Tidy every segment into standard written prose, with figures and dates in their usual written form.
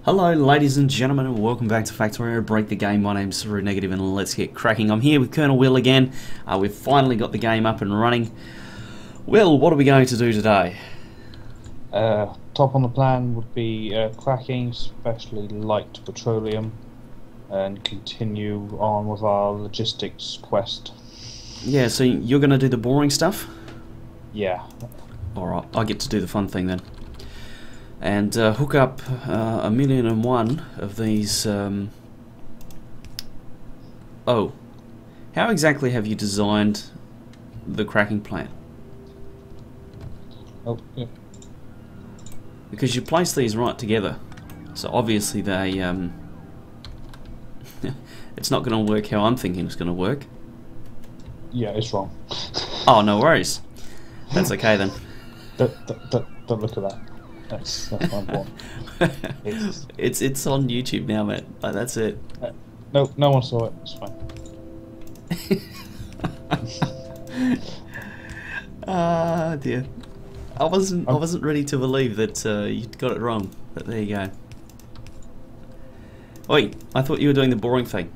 Hello ladies and gentlemen and welcome back to Factorio Break the Game. My name's Saru Negative and let's get cracking. I'm here with Colonel Will again. We've finally got the game up and running. Will, what are we going to do today? Top on the plan would be cracking, especially light petroleum, and continue on with our logistics quest. Yeah, so you're going to do the boring stuff? Yeah. Alright, I get to do the fun thing then. And hook up 1,000,001 of these... Oh, how exactly have you designed the cracking plant? Oh, yeah. Because you place these right together, so obviously they... it's not going to work how I'm thinking it's going to work. Yeah, it's wrong. Oh, no worries. That's okay then. Don't look at that. That's my point. It's on YouTube now, mate. Like, that's it. No one saw it. It's fine. Ah, dear. I wasn't ready to believe that you got it wrong, but there you go. Wait, I thought you were doing the boring thing.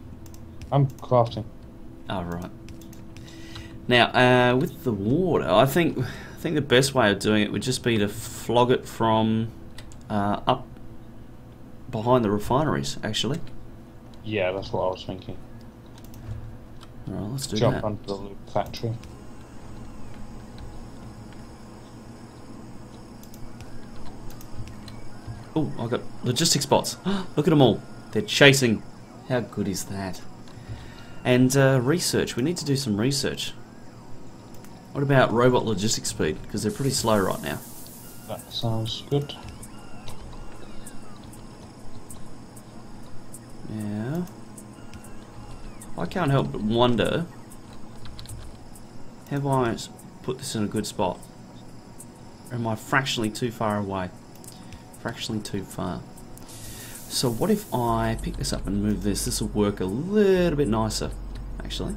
I'm crafting. Oh, right. Now, with the water, I think the best way of doing it would just be to flog it from up behind the refineries, actually. Yeah, that's what I was thinking. Alright, let's do that. Jump under the loop factory. Oh, I got logistic spots. Look at them all. They're chasing. How good is that? And research. We need to do some research. What about robot logistics speed? Because they're pretty slow right now. That sounds good. Yeah. I can't help but wonder, have I put this in a good spot? Or am I fractionally too far away? Fractionally too far. So what if I pick this up and move this? This will work a little bit nicer, actually.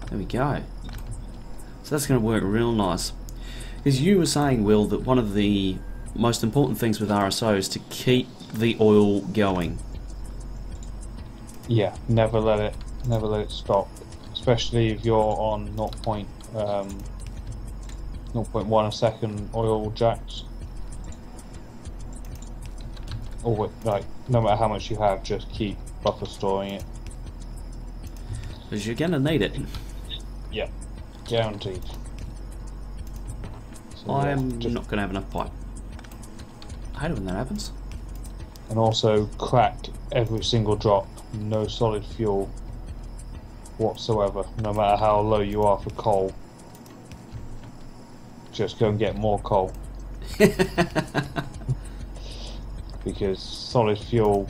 There we go. So that's going to work real nice. Because you were saying, Will, that one of the most important things with RSO is to keep the oil going. Yeah, never let it stop. Especially if you're on 0.1 a second oil jacks. Or like, no matter how much you have, just keep buffer storing it. Because you're going to need it. Yeah, guaranteed. So, I'm not going to have enough pipe. I hate it when that happens. And also crack every single drop. No solid fuel whatsoever. No matter how low you are for coal. Just go and get more coal. Because solid fuel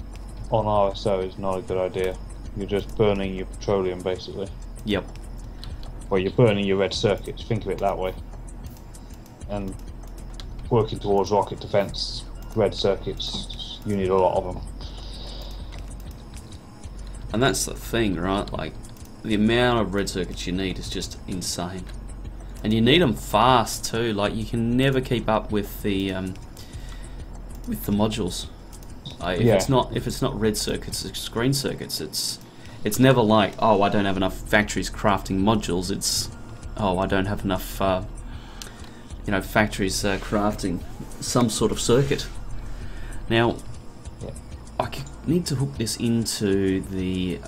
on RSO is not a good idea. You're just burning your petroleum basically. Yep. Well, you're burning your red circuits, think of it that way. And working towards rocket defense, red circuits, you need a lot of them. And that's the thing, right? Like, the amount of red circuits you need is just insane. And you need them fast too. Like, you can never keep up with the modules. If it's not red circuits, it's green circuits. It's never like, oh, I don't have enough factories crafting modules. It's, oh, I don't have enough factories crafting some sort of circuit. Now, I need to hook this into the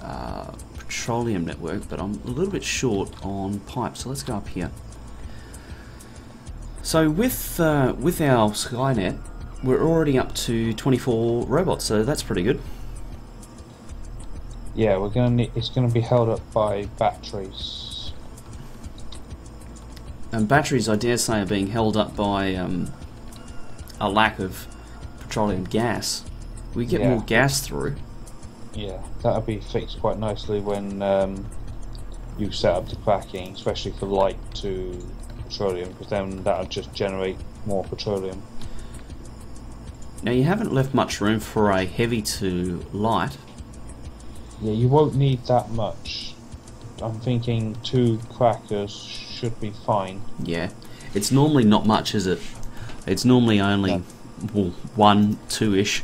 petroleum network, but I'm a little bit short on pipe, so let's go up here. So with our Skynet, we're already up to 24 robots, so that's pretty good. Yeah, it's gonna be held up by batteries. And batteries, I dare say, are being held up by a lack of petroleum gas. We get more gas through. Yeah, that'll be fixed quite nicely when you set up the cracking, especially for light to petroleum, because then that'll just generate more petroleum. Now you haven't left much room for a heavy to light. Yeah, you won't need that much. I'm thinking 2 crackers should be fine. Yeah. It's normally not much, is it? It's normally only well, 1, 2-ish.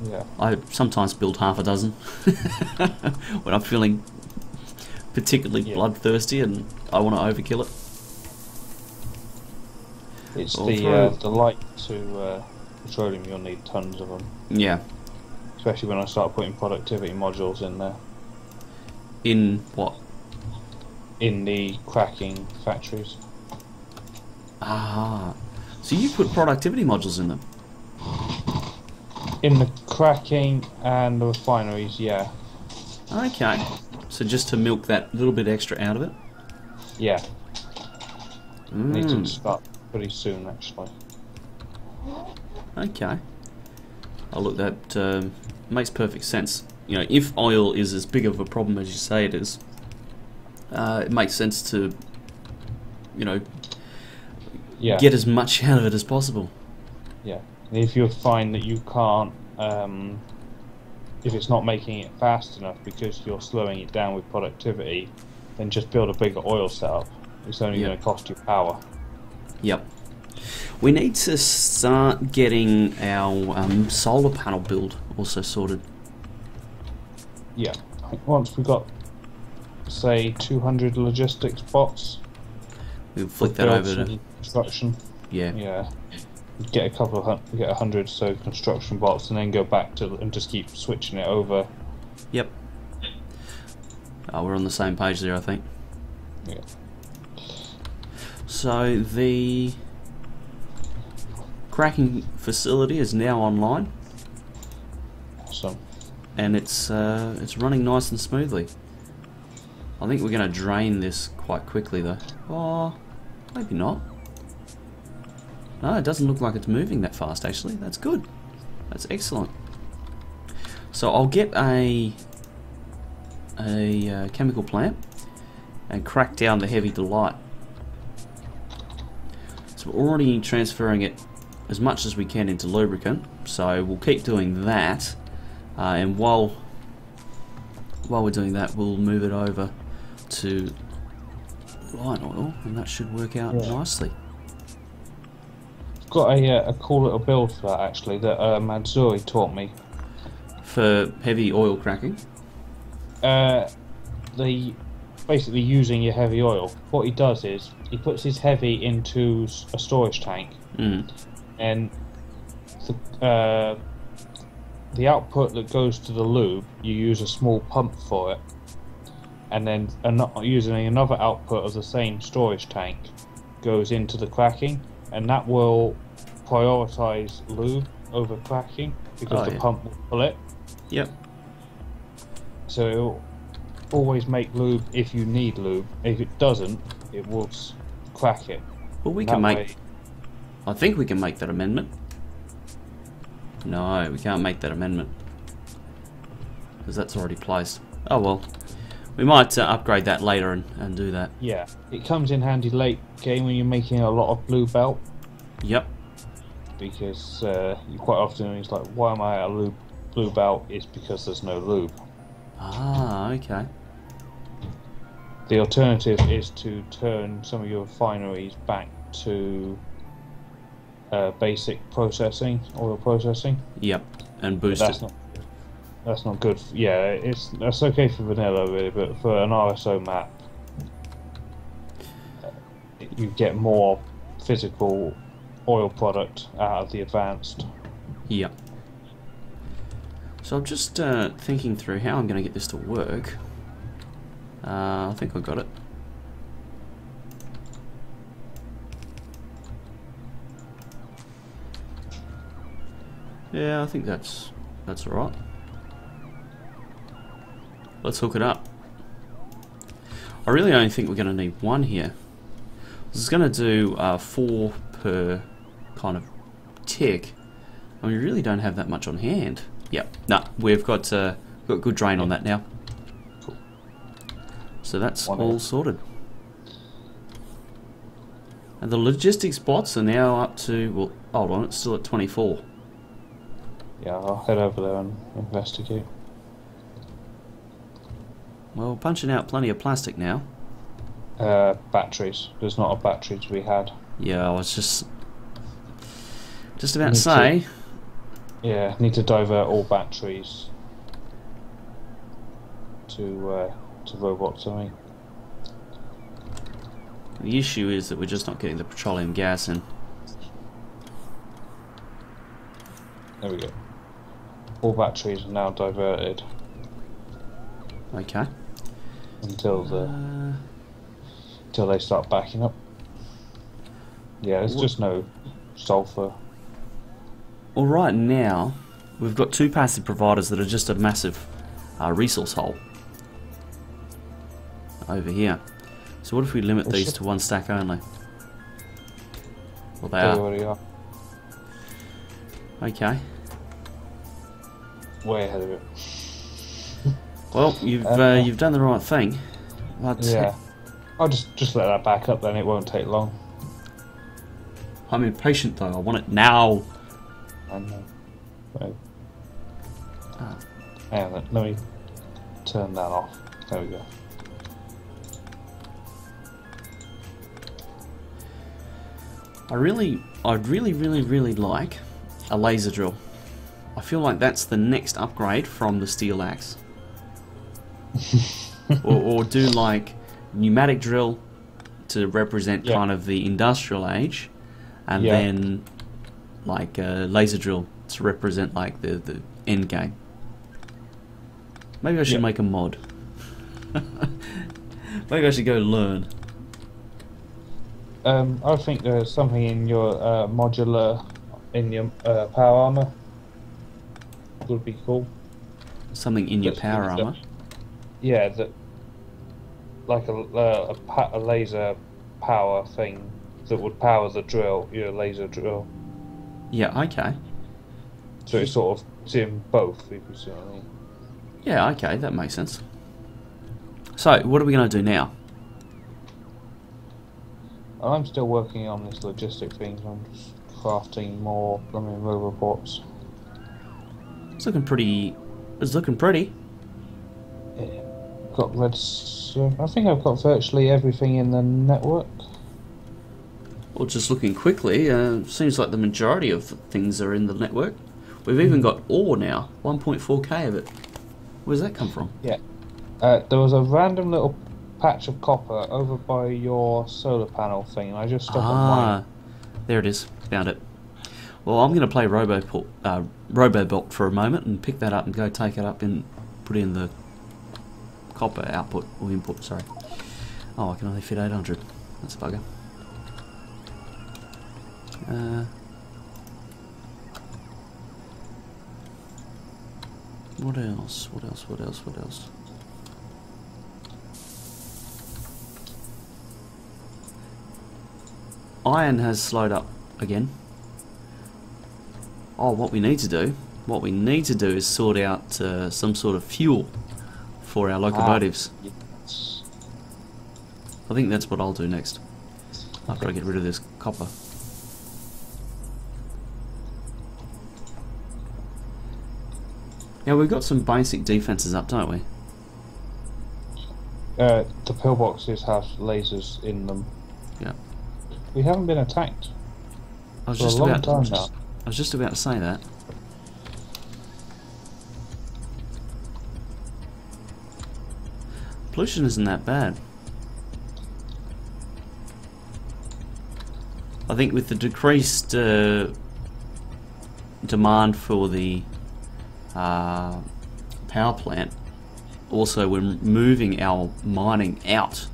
Yeah. I sometimes build half a dozen when I'm feeling particularly bloodthirsty and I want to overkill it. It's the light to petroleum. You'll need tons of them. Yeah. Especially when I start putting productivity modules in there. In what? In the cracking factories. Ah. So you put productivity modules in them? In the cracking and the refineries, yeah. Okay. So just to milk that little bit extra out of it? Yeah. Need to start pretty soon, actually. Okay. Oh, look, that makes perfect sense. You know, if oil is as big of a problem as you say it is, it makes sense to, you know, get as much out of it as possible. Yeah. And if you find that you can't, if it's not making it fast enough because you're slowing it down with productivity, then just build a bigger oil setup. It's only going to cost you power. Yep. We need to start getting our solar panel build also sorted. Yeah. I think once we've got, say, 200 logistics bots, we'll flick that over to construction. Yeah. Yeah. Get a couple of get 100 so construction bots, and then go back to and just keep switching it over. Yep. Oh, we're on the same page there, I think. Yeah. So the cracking facility is now online. Awesome. And it's running nice and smoothly. I think we're going to drain this quite quickly though. Oh, maybe not. No, it doesn't look like it's moving that fast actually. That's good. That's excellent. So I'll get a chemical plant and crack down the heavy delight. So we're already transferring it as much as we can into lubricant, so we'll keep doing that, and while we're doing that we'll move it over to light oil, and that should work out nicely. I've got a cool little build for that actually that Matsuri taught me. For heavy oil cracking? Basically using your heavy oil. What he does is he puts his heavy into a storage tank, and the output that goes to the lube, you use a small pump for it, and then using another output of the same storage tank goes into the cracking, and that will prioritize lube over cracking because the pump will pull it. Yep. So it'll always make lube if you need lube. If it doesn't, it will crack it. Well, we can make... I think we can make that amendment. No, we can't make that amendment because that's already placed. Oh well. We might upgrade that later and do that. Yeah, it comes in handy late game when you're making a lot of blue belt. Yep. Because you quite often it's like, why am I at a blue belt? It's because there's no lube. Ah, okay. The alternative is to turn some of your refineries back to basic processing, oil processing. Yep, and boost it. That's not good. Yeah, that's okay for vanilla really, but for an RSO map, you get more physical oil product out of the advanced. Yep. So I'm just thinking through how I'm going to get this to work. I think I got it. Yeah, I think that's all right. Let's hook it up. I really only think we're going to need one here. This is going to do 4 per kind of tick, and we really don't have that much on hand. Yep. No, we've got good drain on that now. Cool. So that's all sorted. And the logistics bots are now up to, well, hold on, it's still at 24. Yeah, I'll head over there and investigate. Well, punching out plenty of plastic now. Batteries. There's not a battery to be had. Yeah, I was just about to say. Yeah, need to divert all batteries to robots. I mean, The issue is that we're just not getting the petroleum gas in. there we go. All batteries are now diverted Okay. until they start backing up. Yeah, there's just no sulfur. Well, right now, we've got two passive providers that are just a massive resource hole over here. So what if we limit these to one stack only? Well, they They are. already are Okay. way ahead of it. Well, you've done the right thing. But, Yeah, I'll just let that back up. Then it won't take long. I'm impatient though. I want it now. And right. Ah. Hang on, let me turn that off. There we go. I'd really like a laser drill. I feel like that's the next upgrade from the steel axe. or do like pneumatic drill to represent kind of the industrial age, and then like a laser drill to represent like the end game. Maybe I should make a mod. Maybe I should go learn. I think there's something in your modular, in your power armor. Would be cool. Something in your power armor. Yeah, that like a laser power thing that would power the drill, your laser drill. Yeah, okay. So it's sort of it's in both, if you see what I mean. Yeah, okay, that makes sense. So, what are we going to do now? I'm still working on this logistic thing. I'm just crafting more robots. It's looking pretty. It's looking pretty. Yeah. Got red. I think I've got virtually everything in the network. Well, just looking quickly, seems like the majority of things are in the network. We've even got ore now, 1.4k of it. Where's that come from? Yeah. There was a random little patch of copper over by your solar panel thing. I just stuck on mine. There it is. Found it. Well, I'm going to play Robobot for a moment and pick that up and go take it up and put in the copper output or input. Sorry. Oh, I can only fit 800. That's a bugger. What else? What else? What else? What else? Iron has slowed up again. Oh, what we need to do is sort out some sort of fuel for our locomotives. Yes. I think that's what I'll do next, after I get rid of this copper. Now, we've got some basic defences up, don't we? The pillboxes have lasers in them. Yeah. We haven't been attacked I was for just a long about time to, now. I was just about to say that. Pollution isn't that bad. I think with the decreased demand for the power plant, also we're moving our mining out.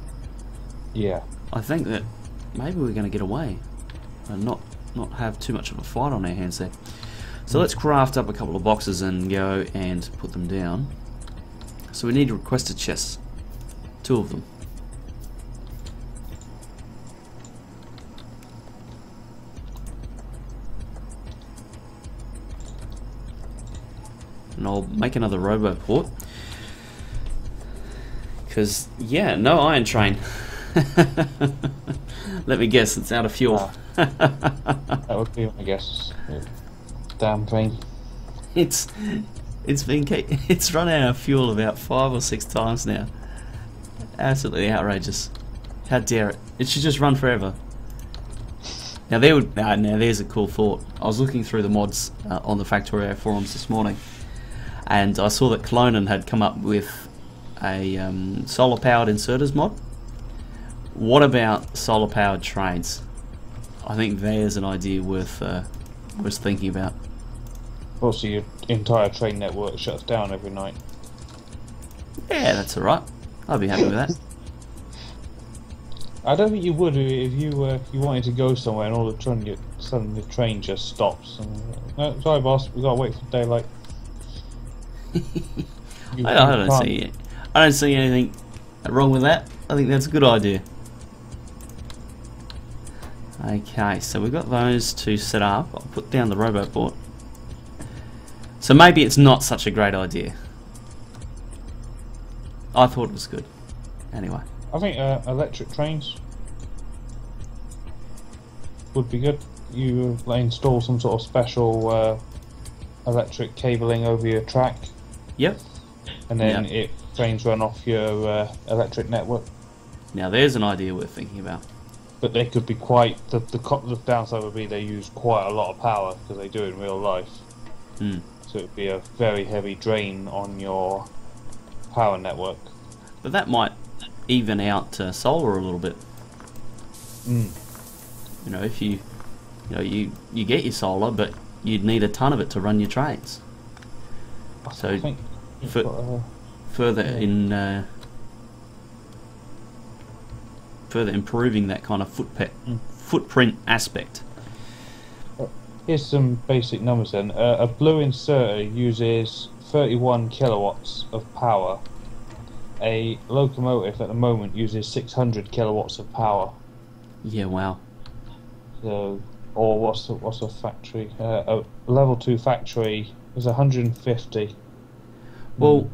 Yeah. I think that maybe we're going to get away and not have too much of a fight on our hands there. So let's craft up a couple of boxes and go and put them down. So we need requested chests, 2 of them. And I'll make another Roboport. Because, yeah, no iron train. Let me guess, it's out of fuel. That would be, I guess, damn thing. It's run out of fuel about 5 or 6 times now. Absolutely outrageous. How dare it? It should just run forever. Now there would now there's a cool thought. I was looking through the mods on the Factorio forums this morning, and I saw that Clonin had come up with a solar powered inserters mod. What about solar powered trains? I think there's an idea worth thinking about. Also, your entire train network shuts down every night. Yeah, that's alright. I'd be happy with that. I don't think you would if you wanted to go somewhere and all of a sudden the train just stops. And, no, sorry, boss, we gotta wait for daylight. I don't see anything wrong with that. I think that's a good idea. Okay, so we've got those two set up. I'll put down the roboport. So maybe it's not such a great idea. I thought it was good. Anyway. I think electric trains would be good. You install some sort of special electric cabling over your track. Yep. And then trains run off your electric network. Now there's an idea worth thinking about. But they could be quite... The downside would be they use quite a lot of power because they do it in real life. Mm. So it would be a very heavy drain on your power network. But that might even out solar a little bit. Mm. You know, if you get your solar, but you'd need a ton of it to run your trains. So further improving that kind of footprint aspect. Here's some basic numbers then. A blue inserter uses 31 kilowatts of power. A locomotive at the moment uses 600 kilowatts of power. Yeah, wow. So, or what's a factory? A level 2 factory is 150. Well,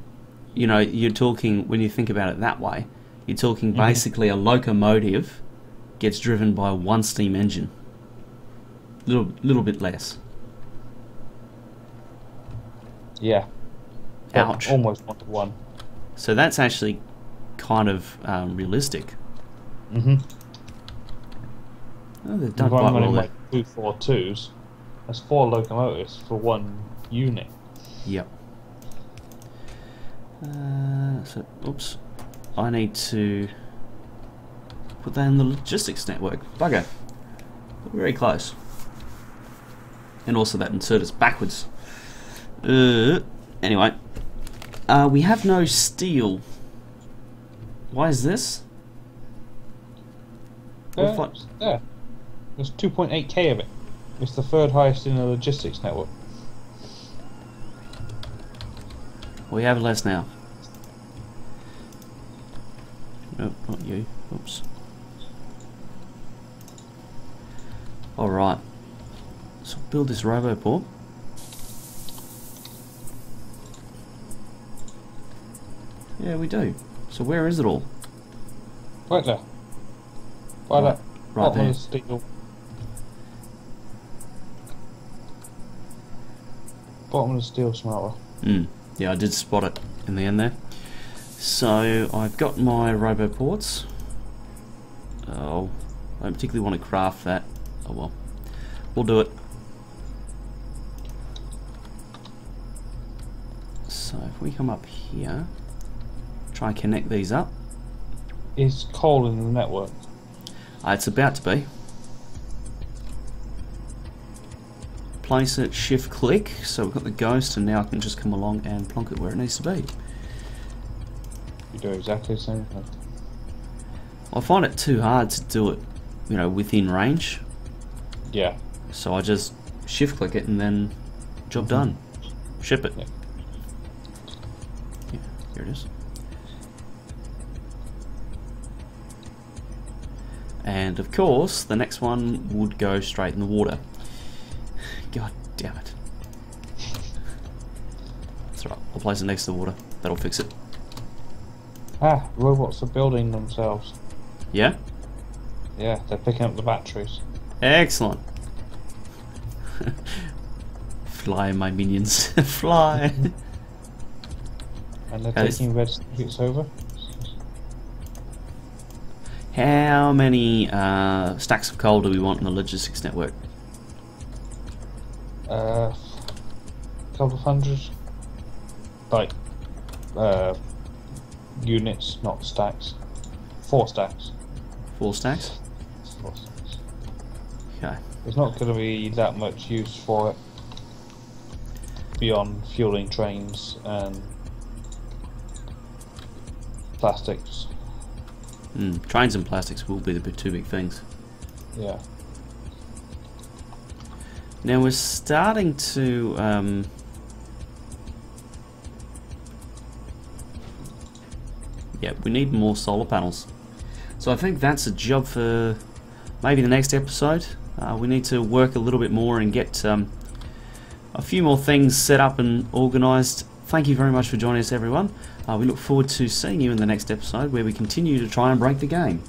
you know, you're talking, when you think about it that way, you're talking basically a locomotive gets driven by one steam engine. Little bit less. Yeah. Ouch. Almost 1 to 1. So that's actually kind of realistic. Mm-hmm. Oh, they've done quite well there. 242s. That's 4 locomotives for 1 unit. Yep. So, oops. I need to put that in the logistics network. Bugger. Very close. And also that inserter's backwards. Anyway. We have no steel. Why is this? There's 2.8k of it. It's the 3rd highest in the logistics network. We have less now. Nope, not you. Oops. Alright. So build this roboport. Yeah, we do. So where is it all? Right there. Right there. The steel. Bottom of the steel smelter. Yeah, I did spot it in the end there. So I've got my roboports. Oh, I don't particularly want to craft that. Oh well, we'll do it. So if we come up here, try and connect these up. Is coal in the network? It's about to be. Place it, shift click, so we've got the ghost, and now I can just come along and plonk it where it needs to be. You do exactly the same thing. I find it too hard to do it, you know, within range. Yeah. So I just shift click it and then job done. Ship it. Yeah. Yeah, here it is. And of course, the next one would go straight in the water. God damn it. That's right, I'll place it next to the water. That'll fix it. Ah, robots are building themselves. Yeah? Yeah, they're picking up the batteries. Excellent. Fly, my minions. Fly! And they're taking red certificates over. How many stacks of coal do we want in the logistics network? Couple of hundred. Like, units, not stacks. 4 stacks. 4 stacks? 4 stacks. Okay. There's not going to be that much use for it beyond fueling trains and plastics. Trains and plastics will be the 2 big things. Yeah. Now we're starting to yeah, we need more solar panels. So I think that's a job for maybe the next episode. We need to work a little bit more and get a few more things set up and organised. Thank you very much for joining us, everyone. We look forward to seeing you in the next episode, where we continue to try and break the game.